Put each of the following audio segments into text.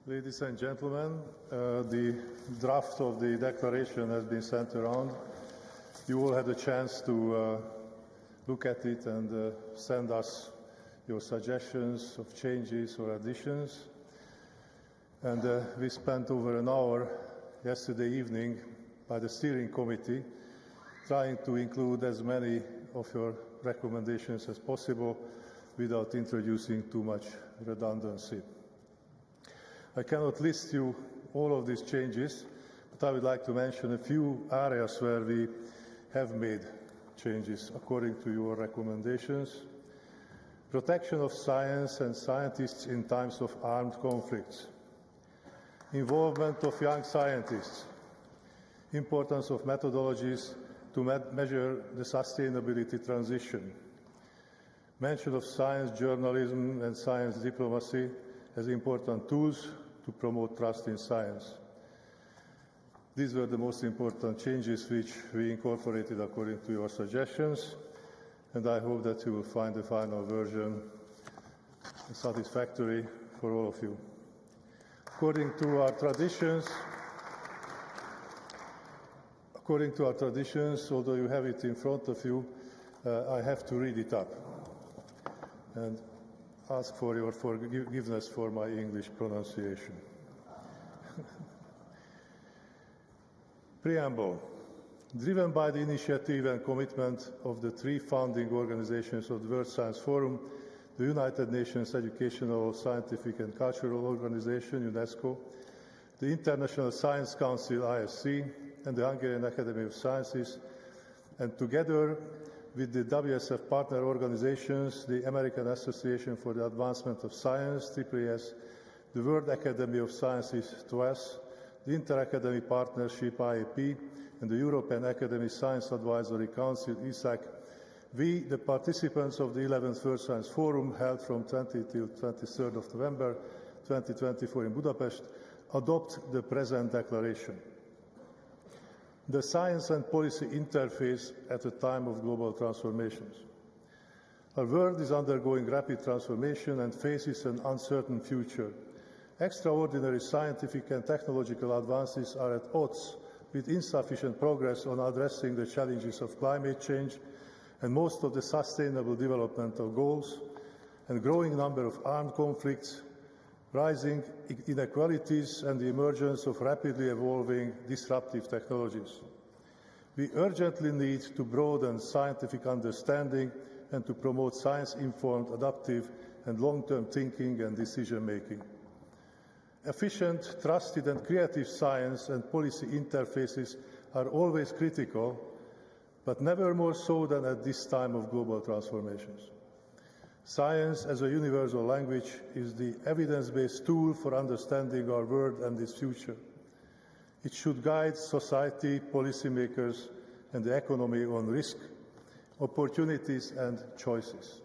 Ladies and gentlemen, the draft of the declaration has been sent around. You all had the chance to look at it and send us your suggestions of changes or additions. And we spent over an hour yesterday evening by the steering committee trying to include as many of your recommendations as possible without introducing too much redundancy. I cannot list you all of these changes, but I would like to mention a few areas where we have made changes according to your recommendations. Protection of science and scientists in times of armed conflicts. Involvement of young scientists. Importance of methodologies to measure the sustainability transition. Mention of science journalism and science diplomacy as important tools to promote trust in science. These were the most important changes which we incorporated according to your suggestions, and I hope that you will find the final version satisfactory for all of you. According to our traditions, although you have it in front of you, I have to read it up and ask for your forgiveness for my English pronunciation. Preamble. Driven by the initiative and commitment of the three founding organizations of the World Science Forum, the United Nations Educational, Scientific and Cultural Organization, UNESCO, the International Science Council, ISC, and the Hungarian Academy of Sciences, and together with the WSF partner organizations, the American Association for the Advancement of Science, AAAS, the World Academy of Sciences, TWAS, the Inter-Academy Partnership, IAP, and the European Academy Science Advisory Council, ESAC, we, the participants of the 11th World Science Forum, held from 20 till 23rd of November 2024 in Budapest, adopt the present declaration. The science and policy interface at a time of global transformations. Our world is undergoing rapid transformation and faces an uncertain future. Extraordinary scientific and technological advances are at odds with insufficient progress on addressing the challenges of climate change and most of the sustainable developmental goals, and growing number of armed conflicts, rising inequalities and the emergence of rapidly evolving disruptive technologies. We urgently need to broaden scientific understanding and to promote science-informed, adaptive and long-term thinking and decision-making. Efficient, trusted and creative science and policy interfaces are always critical, but never more so than at this time of global transformations. Science as a universal language is the evidence-based tool for understanding our world and its future. It should guide society, policymakers, and the economy on risk, opportunities, and choices.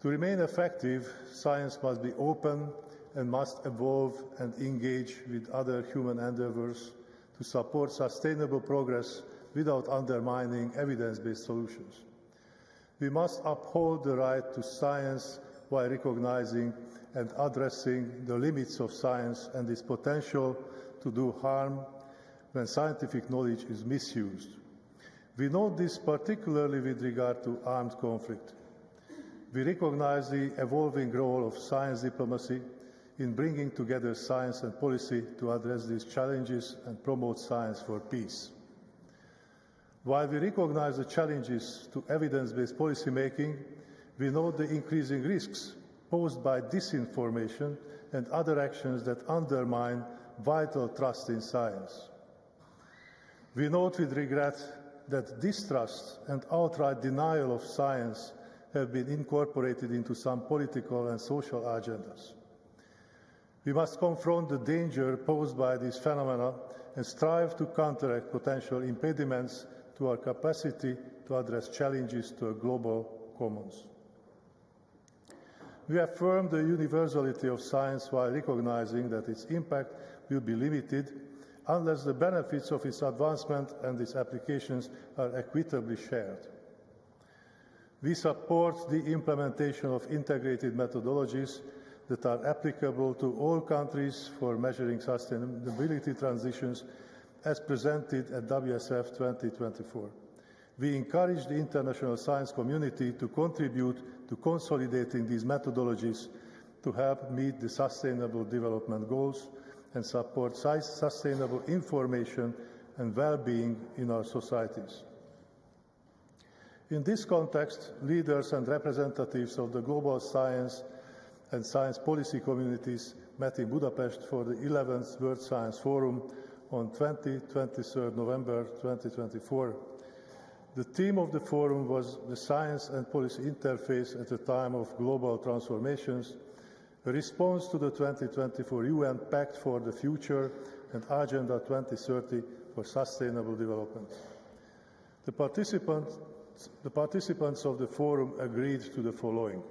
To remain effective, science must be open and must evolve and engage with other human endeavors to support sustainable progress without undermining evidence-based solutions. We must uphold the right to science while recognizing and addressing the limits of science and its potential to do harm when scientific knowledge is misused. We note this particularly with regard to armed conflict. We recognize the evolving role of science diplomacy in bringing together science and policy to address these challenges and promote science for peace. While we recognize the challenges to evidence-based policy making, we note the increasing risks posed by disinformation and other actions that undermine vital trust in science. We note with regret that distrust and outright denial of science have been incorporated into some political and social agendas. We must confront the danger posed by these phenomena and strive to counteract potential impediments to our capacity to address challenges to a global commons. We affirm the universality of science while recognizing that its impact will be limited unless the benefits of its advancement and its applications are equitably shared. We support the implementation of integrated methodologies that are applicable to all countries for measuring sustainability transitions as presented at WSF 2024. We encourage the international science community to contribute to consolidating these methodologies to help meet the Sustainable Development Goals and support sustainable information and well-being in our societies. In this context, leaders and representatives of the global science and science policy communities met in Budapest for the 11th World Science Forum on 23 November 2024. The theme of the forum was the science and policy interface at a time of global transformations, a response to the 2024 UN Pact for the Future and Agenda 2030 for Sustainable Development. The participants of the forum agreed to the following.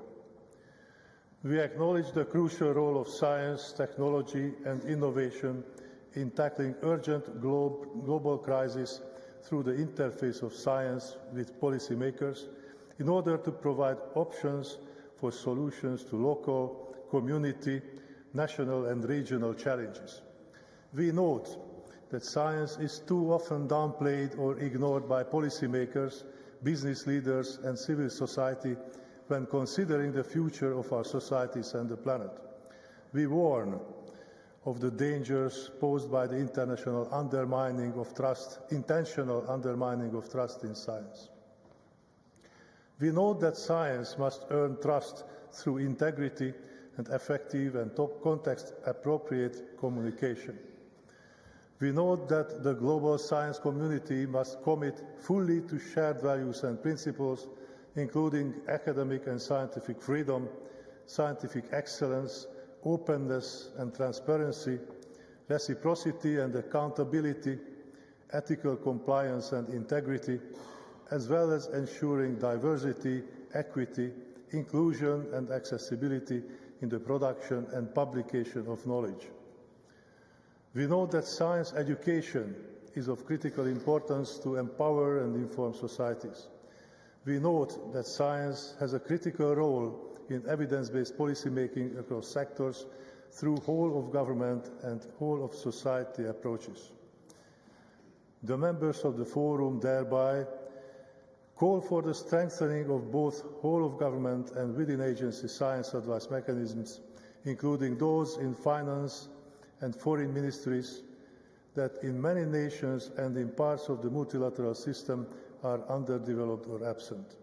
We acknowledge the crucial role of science, technology and innovation in tackling urgent global crises through the interface of science with policymakers in order to provide options for solutions to local, community, national and regional challenges. We note that science is too often downplayed or ignored by policymakers, business leaders and civil society when considering the future of our societies and the planet. We warn of the dangers posed by the intentional undermining of trust in science. We note that science must earn trust through integrity and effective and context-appropriate communication. We note that the global science community must commit fully to shared values and principles, including academic and scientific freedom, scientific excellence, openness and transparency, reciprocity and accountability, ethical compliance and integrity, as well as ensuring diversity, equity, inclusion and accessibility in the production and publication of knowledge. We know that science education is of critical importance to empower and inform societies. We note that science has a critical role in evidence-based policymaking across sectors through whole-of-government and whole-of-society approaches. The members of the Forum thereby call for the strengthening of both whole-of-government and within-agency science advice mechanisms, including those in finance and foreign ministries that in many nations and in parts of the multilateral system are underdeveloped or absent.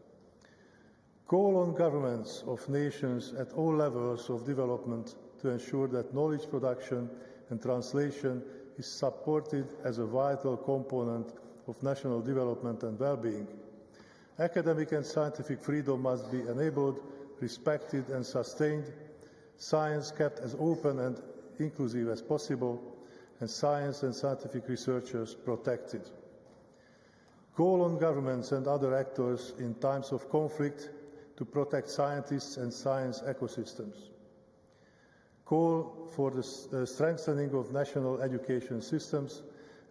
Call on governments of nations at all levels of development to ensure that knowledge production and translation is supported as a vital component of national development and well-being. Academic and scientific freedom must be enabled, respected and sustained, science kept as open and inclusive as possible, and science and scientific researchers protected. Call on governments and other actors in times of conflict to protect scientists and science ecosystems. Call for the strengthening of national education systems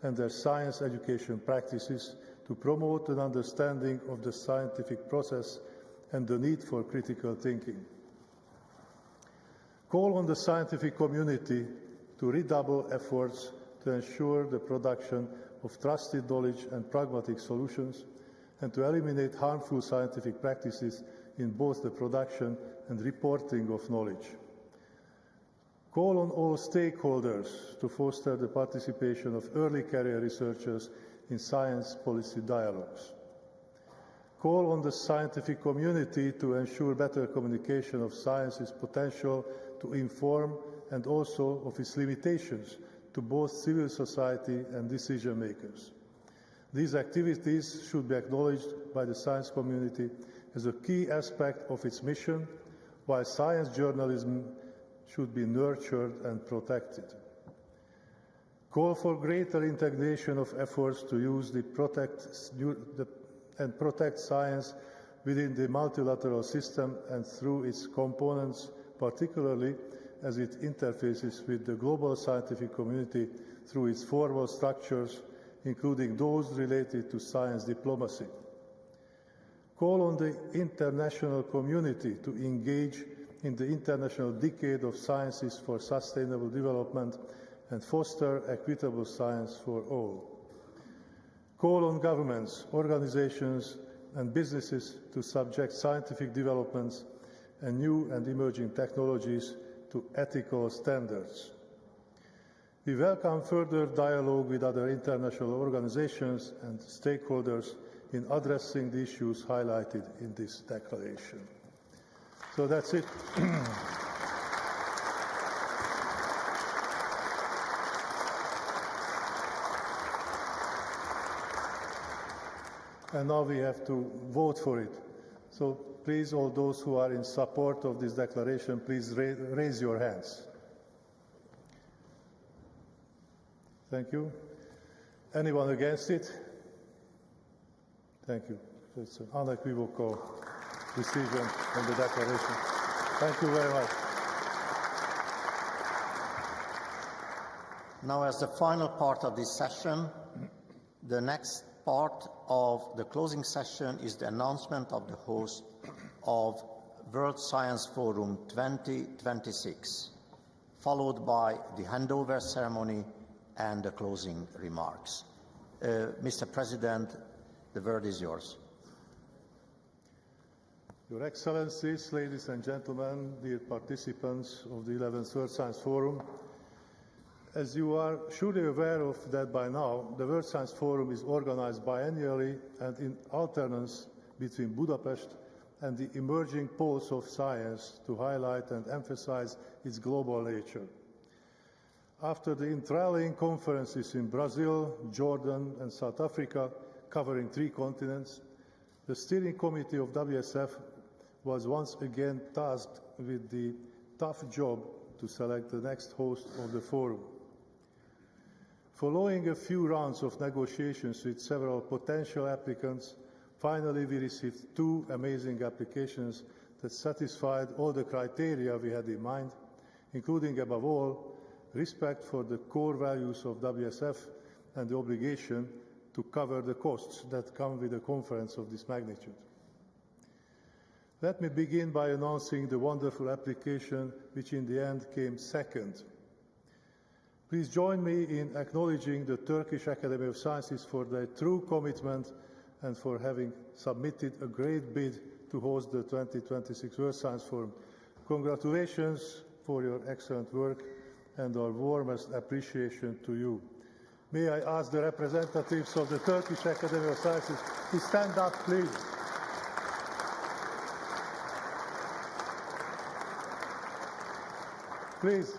and their science education practices to promote an understanding of the scientific process and the need for critical thinking. Call on the scientific community to redouble efforts to ensure the production of trusted knowledge and pragmatic solutions, and to eliminate harmful scientific practices in both the production and reporting of knowledge. Call on all stakeholders to foster the participation of early career researchers in science policy dialogues. Call on the scientific community to ensure better communication of science's potential to inform and also of its limitations to both civil society and decision makers. These activities should be acknowledged by the science community as a key aspect of its mission, while science journalism should be nurtured and protected. Call for greater integration of efforts to use and protect science within the multilateral system and through its components, particularly as it interfaces with the global scientific community through its formal structures, including those related to science diplomacy. Call on the international community to engage in the International Decade of Sciences for Sustainable Development and foster equitable science for all. Call on governments, organizations and businesses to subject scientific developments and new and emerging technologies to ethical standards. We welcome further dialogue with other international organizations and stakeholders in addressing the issues highlighted in this declaration. So that's it. And now we have to vote for it. So please, all those who are in support of this declaration, please raise your hands. Thank you. Anyone against it? Thank you. It's an unequivocal decision on the declaration. Thank you very much. Now, as the final part of this session, the next part of the closing session is the announcement of the host of World Science Forum 2026, followed by the handover ceremony and the closing remarks. Mr. President, the word is yours. Your Excellencies, ladies and gentlemen, dear participants of the 11th World Science Forum, as you are surely aware of that by now, the World Science Forum is organized biennially and in alternance between Budapest and the emerging poles of science to highlight and emphasize its global nature. After the enthralling conferences in Brazil, Jordan and South Africa, covering 3 continents, the steering committee of WSF was once again tasked with the tough job to select the next host of the forum. Following a few rounds of negotiations with several potential applicants, finally we received 2 amazing applications that satisfied all the criteria we had in mind, including, above all, respect for the core values of WSF and the obligation to cover the costs that come with a conference of this magnitude. Let me begin by announcing the wonderful application which in the end came second. Please join me in acknowledging the Turkish Academy of Sciences for their true commitment and for having submitted a great bid to host the 2026 World Science Forum. Congratulations for your excellent work and our warmest appreciation to you. May I ask the representatives of the Turkish Academy of Sciences to stand up, please. Please.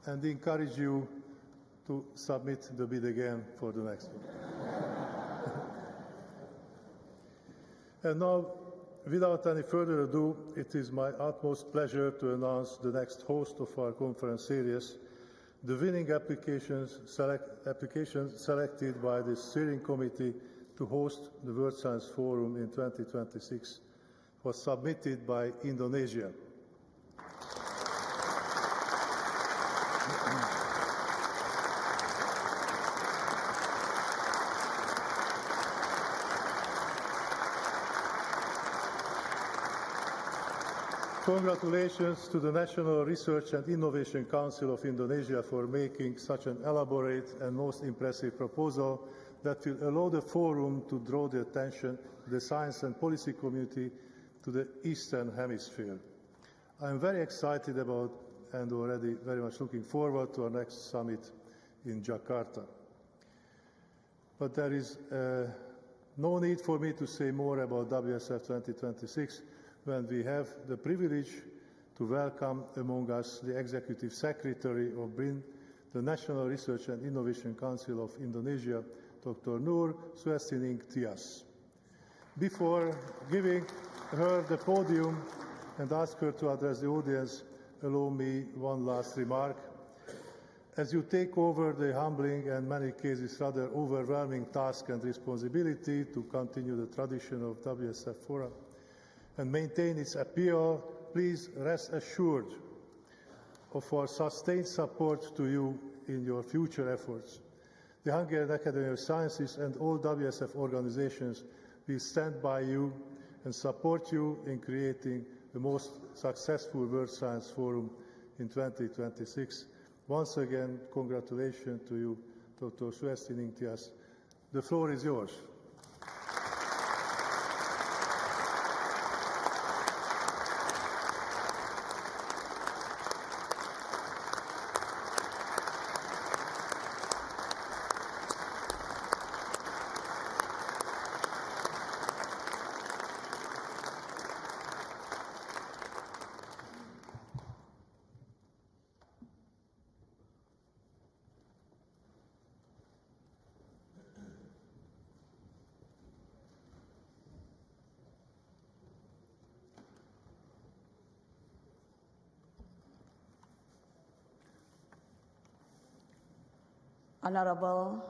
And encourage you to submit the bid again for the next one. And now, without any further ado, it is my utmost pleasure to announce the next host of our conference series. The winning applications selected by the steering committee to host the World Science Forum in 2026 was submitted by Indonesia. Congratulations to the National Research and Innovation Council of Indonesia for making such an elaborate and most impressive proposal that will allow the forum to draw the attention of the science and policy community to the Eastern Hemisphere. I am very excited about and already very much looking forward to our next summit in Jakarta. But there is no need for me to say more about WSF 2026 when we have the privilege to welcome among us the Executive Secretary of BRIN, the National Research and Innovation Council of Indonesia, Dr. Nur Suestining Tias. Before giving her the podium and ask her to address the audience, allow me one last remark. As you take over the humbling and many cases rather overwhelming task and responsibility to continue the tradition of WSF Forum and maintain its appeal, please rest assured of our sustained support to you in your future efforts. The Hungarian Academy of Sciences and all WSF organizations will stand by you and support you in creating the most successful World Science Forum in 2026. Once again, congratulations to you, Dr. Suestinintias. The floor is yours. Honorable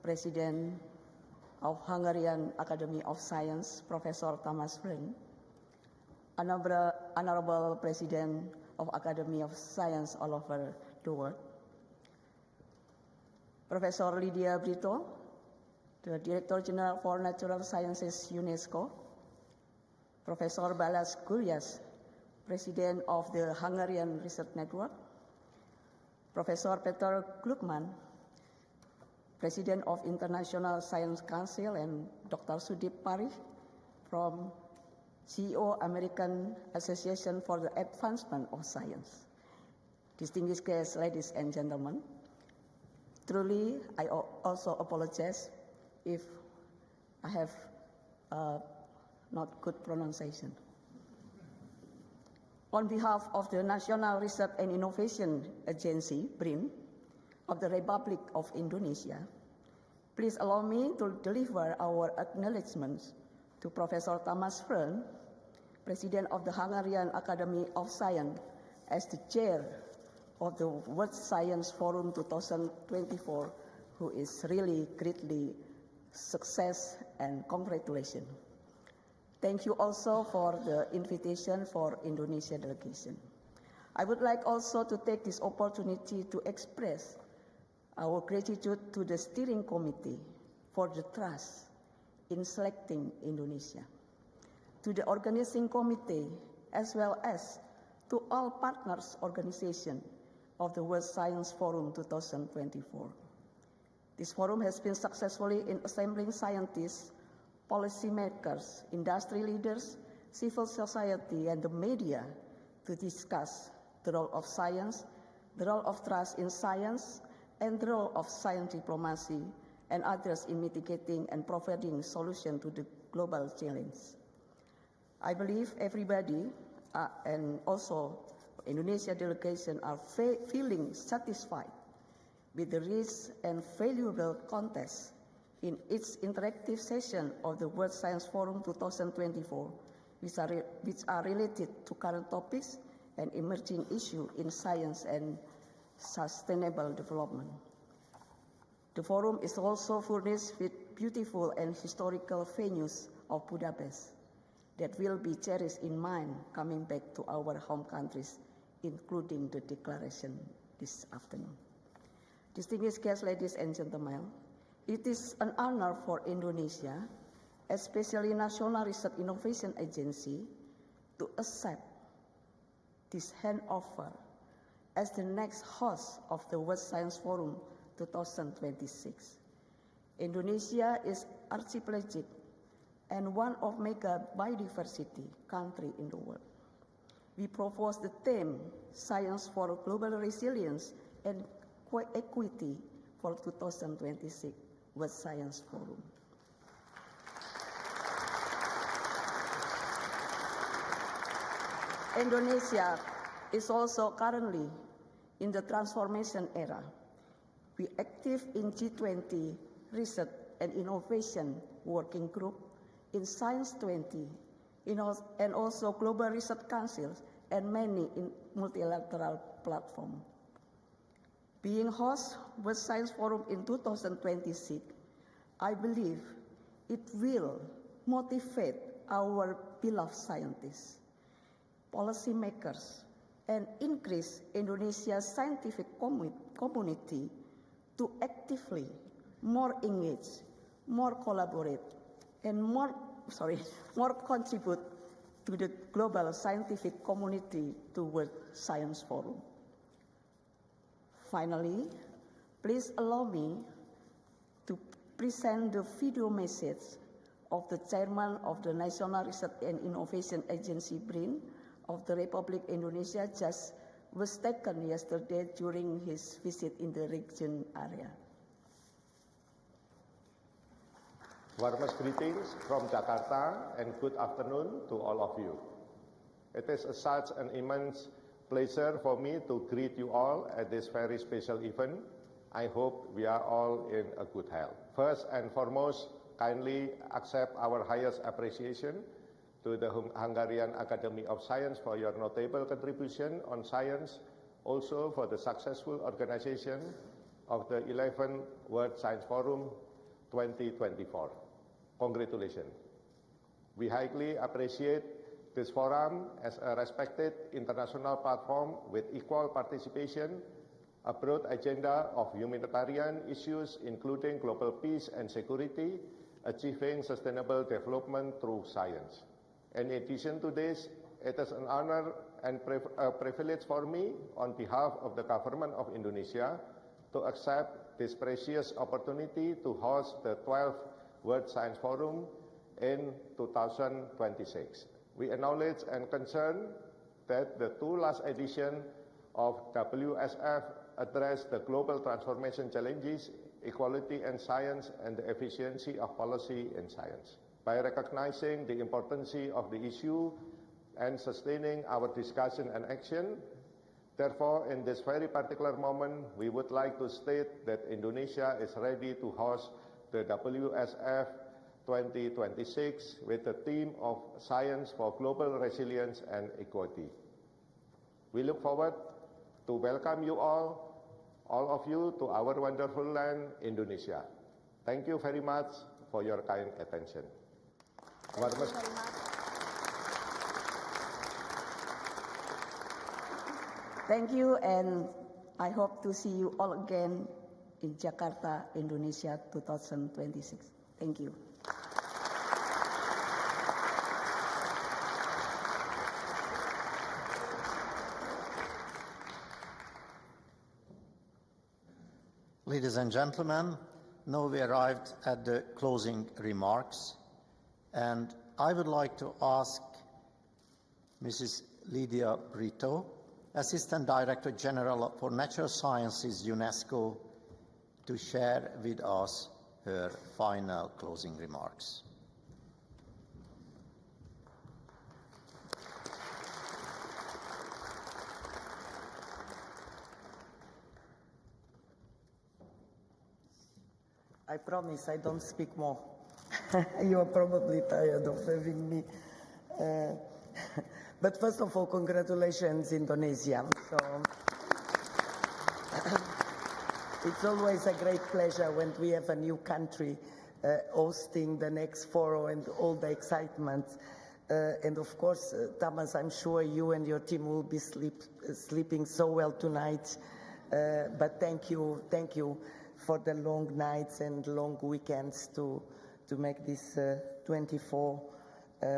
President of Hungarian Academy of Science, Professor Tamás Frenn, Honorable President of Academy of Science all over the world, Professor Lydia Brito, the Director General for Natural Sciences UNESCO, Professor Balas Gulyas, President of the Hungarian Research Network, Professor Peter Gluckman, President of International Science Council, and Dr. Sudip Pari from CEO American Association for the Advancement of Science. Distinguished guests, ladies and gentlemen, truly I also apologize if I have not good pronunciation. On behalf of the National Research and Innovation Agency, BRIN, of the Republic of Indonesia, please allow me to deliver our acknowledgements to Professor Tamás Frenn, President of the Hungarian Academy of Science, as the chair of the World Science Forum 2024, who is really greatly success and congratulations. Thank you also for the invitation for Indonesia delegation. I would like also to take this opportunity to express our gratitude to the steering committee for the trust in selecting Indonesia, to the organizing committee, as well as to all partners organizations of the World Science Forum 2024. This forum has been successfully in assembling scientists, policymakers, industry leaders, civil society, and the media to discuss the role of science, the role of trust in science, and the role of science diplomacy and others in mitigating and providing solutions to the global challenge. I believe everybody and also Indonesia delegation are feeling satisfied with the rich and valuable context in its interactive session of the World Science Forum 2024, which are related to current topics and emerging issues in science and sustainable development. The forum is also furnished with beautiful and historical venues of Budapest that will be cherished in mind coming back to our home countries, including the declaration this afternoon. Distinguished guests, ladies and gentlemen, it is an honor for Indonesia, especially National Research Innovation Agency, to accept this handover as the next host of the World Science Forum 2026. Indonesia is archipelagic and one of mega biodiversity country in the world. We propose the theme Science for Global Resilience and Equity for 2026 World Science Forum. Indonesia is also currently in the transformation era. We active in G20 Research and Innovation Working Group, in Science 20, and also Global Research Councils and many in multilateral platforms. Being host World Science Forum in 2026, I believe it will motivate our beloved scientists, policymakers, and increase Indonesia's scientific community to actively more engage, more collaborate, and more contribute to the global scientific community to World Science Forum. Finally, please allow me to present the video message of the Chairman of the National Research and Innovation Agency, BRIN, of the Republic Indonesia, just was taken yesterday during his visit in the region area. Warmest greetings from Jakarta and good afternoon to all of you. It is such an immense pleasure for me to greet you all at this very special event. I hope we are all in a good health. First and foremost, kindly accept our highest appreciation to the Hungarian Academy of Science for your notable contribution on science, also for the successful organization of the 11th World Science Forum 2024. Congratulations. We highly appreciate this forum as a respected international platform with equal participation, a broad agenda of humanitarian issues including global peace and security, achieving sustainable development through science. In addition to this, it is an honor and a privilege for me, on behalf of the Government of Indonesia, to accept this precious opportunity to host the 12th World Science Forum in 2026. We acknowledge and concern that the two last editions of WSF address the global transformation challenges, equality in science, and the efficiency of policy in science. By recognizing the importance of the issue and sustaining our discussion and action, therefore, in this very particular moment, we would like to state that Indonesia is ready to host the WSF 2026 with the theme of Science for Global Resilience and Equity. We look forward to welcome you all of you, to our wonderful land, Indonesia. Thank you very much for your kind attention. Thank you very much. Thank you, and I hope to see you all again in Jakarta, Indonesia 2026. Thank you. Ladies and gentlemen, now we arrived at the closing remarks, and I would like to ask Mrs. Lydia Brito, Assistant Director General for Natural Sciences, UNESCO, to share with us her final closing remarks. I promise I don't speak more. You are probably tired of having me. But first of all, congratulations, Indonesia. So, it's always a great pleasure when we have a new country hosting the next forum and all the excitement. And of course, Thomas, I'm sure you and your team will be sleeping so well tonight. But thank you for the long nights and long weekends to make this 24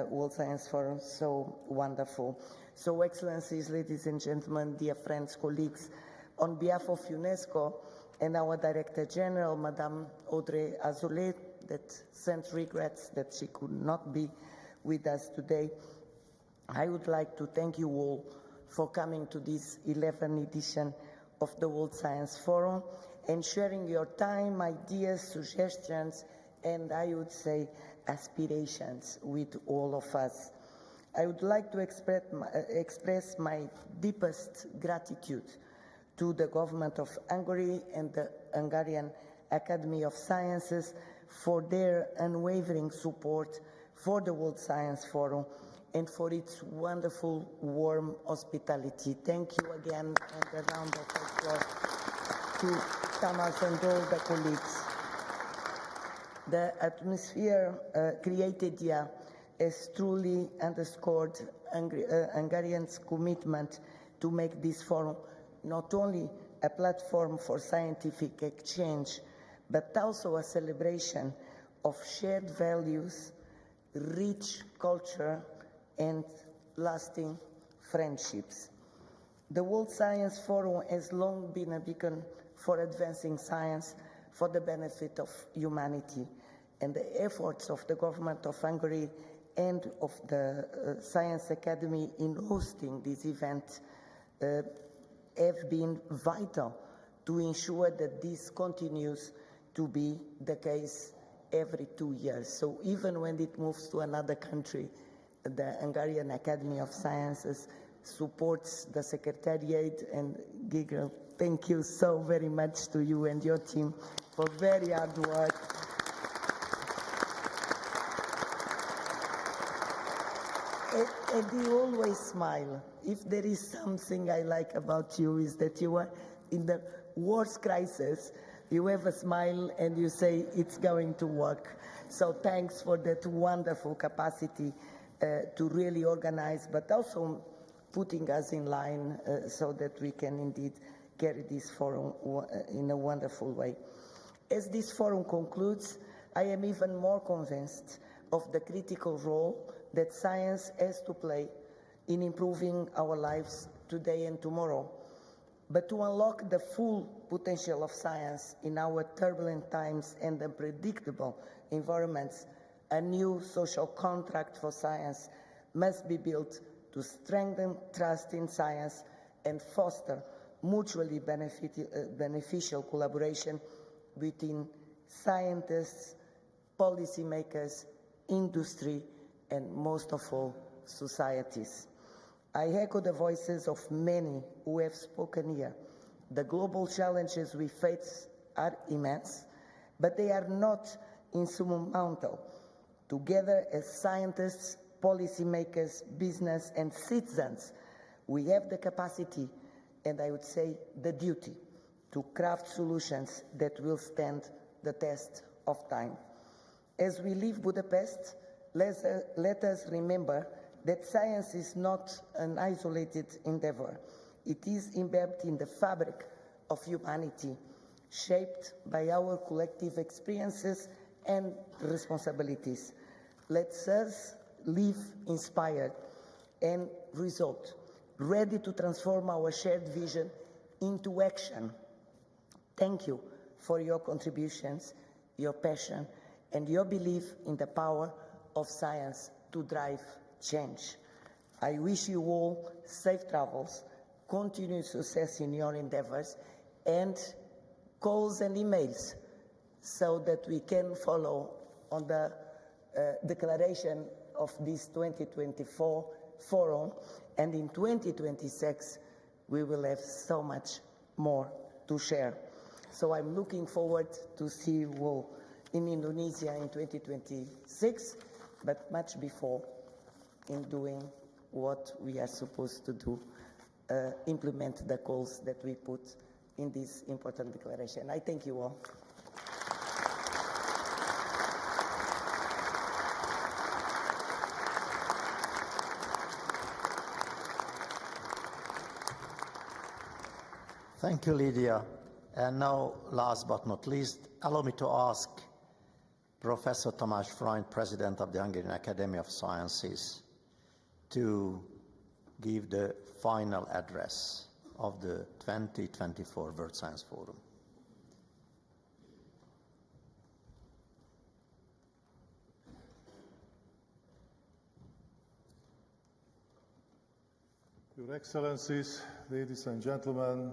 World Science Forum so wonderful. So, Excellencies, ladies and gentlemen, dear friends, colleagues, on behalf of UNESCO and our Director General, Madame Audrey Azoulay, that sends regrets that she could not be with us today, I would like to thank you all for coming to this 11th edition of the World Science Forum and sharing your time, ideas, suggestions, and I would say aspirations with all of us. I would like to express my deepest gratitude to the government of Hungary and the Hungarian Academy of Sciences for their unwavering support for the World Science Forum and for its wonderful, warm hospitality. Thank you again, and a round of applause to Thomas and all the colleagues. The atmosphere created here has truly underscored Hungarians' commitment to make this forum not only a platform for scientific exchange, but also a celebration of shared values, rich culture, and lasting friendships. The World Science Forum has long been a beacon for advancing science for the benefit of humanity, and the efforts of the government of Hungary and of the Science Academy in hosting this event have been vital to ensure that this continues to be the case every 2 years. So even when it moves to another country, the Hungarian Academy of Sciences supports the Secretariat, and Giga, thank you so very much to you and your team for very hard work. And you always smile. If there is something I like about you is that you are in the worst crisis, you have a smile and you say it's going to work. So thanks for that wonderful capacity to really organize, but also putting us in line so that we can indeed carry this forum in a wonderful way. As this forum concludes, I am even more convinced of the critical role that science has to play in improving our lives today and tomorrow. But to unlock the full potential of science in our turbulent times and unpredictable environments, a new social contract for science must be built to strengthen trust in science and foster mutually beneficial collaboration between scientists, policymakers, industry, and most of all, societies. I echo the voices of many who have spoken here. The global challenges we face are immense, but they are not insurmountable. Together as scientists, policymakers, business, and citizens, we have the capacity, and I would say the duty, to craft solutions that will stand the test of time. As we leave Budapest, let us remember that science is not an isolated endeavor. It is embedded in the fabric of humanity, shaped by our collective experiences and responsibilities. Let us live inspired and resolved, ready to transform our shared vision into action. Thank you for your contributions, your passion, and your belief in the power of science to drive change. I wish you all safe travels, continued success in your endeavors, and calls and emails so that we can follow on the declaration of this 2024 forum, and in 2026 we will have so much more to share. So I'm looking forward to see you all in Indonesia in 2026, but much before, in doing what we are supposed to do, implement the goals that we put in this important declaration. I thank you all. Thank you, Lydia. And now, last but not least, allow me to ask Professor Tamás Freund, President of the Hungarian Academy of Sciences, to give the final address of the 2024 World Science Forum. Your Excellencies, ladies and gentlemen,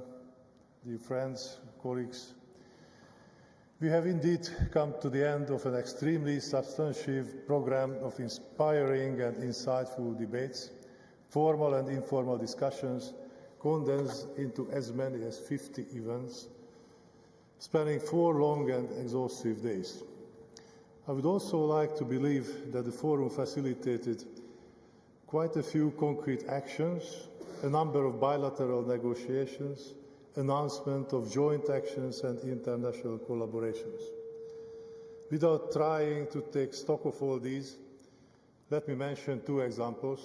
dear friends, colleagues, we have indeed come to the end of an extremely substantive program of inspiring and insightful debates, formal and informal discussions, condensed into as many as 50 events, spanning 4 long and exhaustive days. I would also like to believe that the forum facilitated quite a few concrete actions, a number of bilateral negotiations, announcement of joint actions and international collaborations. Without trying to take stock of all these, let me mention 2 examples.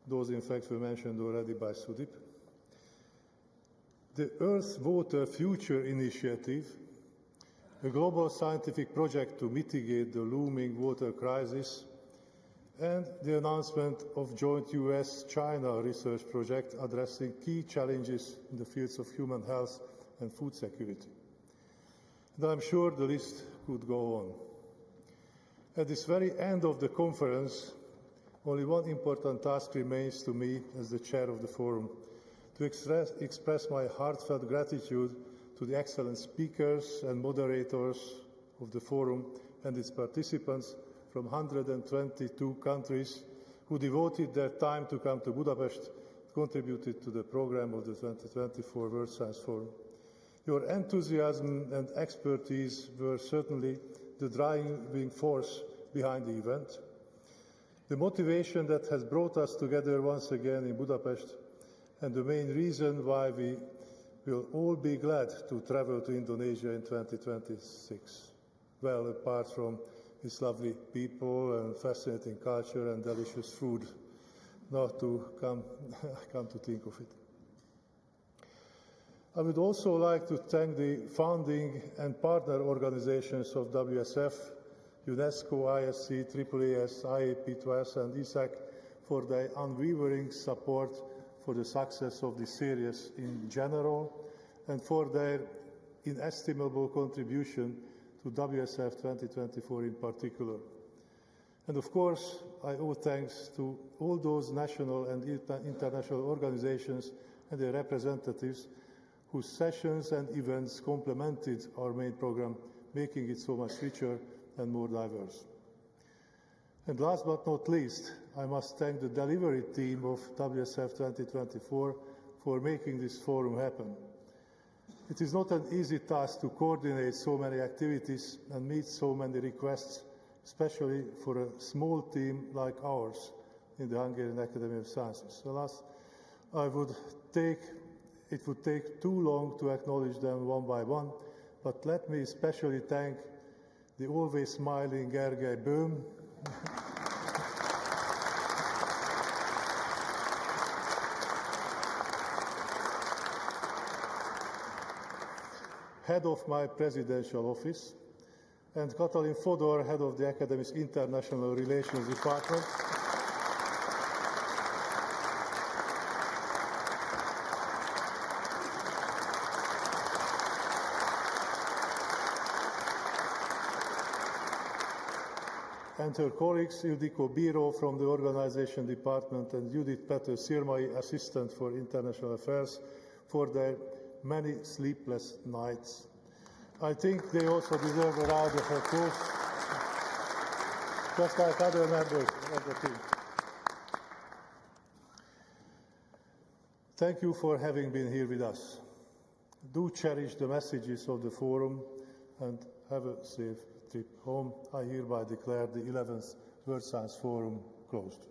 Those, in fact, were mentioned already by Sudip. The Earth Water Future Initiative, a global scientific project to mitigate the looming water crisis, and the announcement of joint US-China research project addressing key challenges in the fields of human health and food security. And I'm sure the list could go on. At this very end of the conference, only one important task remains to me as the chair of the forum, to express my heartfelt gratitude to the excellent speakers and moderators of the forum and its participants from 122 countries who devoted their time to come to Budapest, contributed to the program of the 2024 World Science Forum. Your enthusiasm and expertise were certainly the driving force behind the event. The motivation that has brought us together once again in Budapest, and the main reason why we will all be glad to travel to Indonesia in 2026. Well, apart from its lovely people and fascinating culture and delicious food, not to come to think of it. I would also like to thank the founding and partner organizations of WSF, UNESCO, ISC, AAAS, IAP2S and ESAC for their unwavering support for the success of this series in general and for their inestimable contribution to WSF2024 in particular. And of course, I owe thanks to all those national and international organizations and their representatives whose sessions and events complemented our main program, making it so much richer and more diverse. And last but not least, I must thank the delivery team of WSF 2024 for making this forum happen. It is not an easy task to coordinate so many activities and meet so many requests, especially for a small team like ours in the Hungarian Academy of Sciences. Alas, it would take too long to acknowledge them one by one, but let me especially thank the always smiling Gergely Böhm, head of my presidential office, and Katalin Fodor, head of the Academy's International Relations Department. And her colleagues, Ildikó Bíró from the Organization Department and Judith Pető-Szirmai, Assistant for International Affairs, for their many sleepless nights. I think they also deserve a round of applause, just like other members of the team. Thank you for having been here with us. Do cherish the messages of the forum and have a safe trip home. I hereby declare the 11th World Science Forum closed.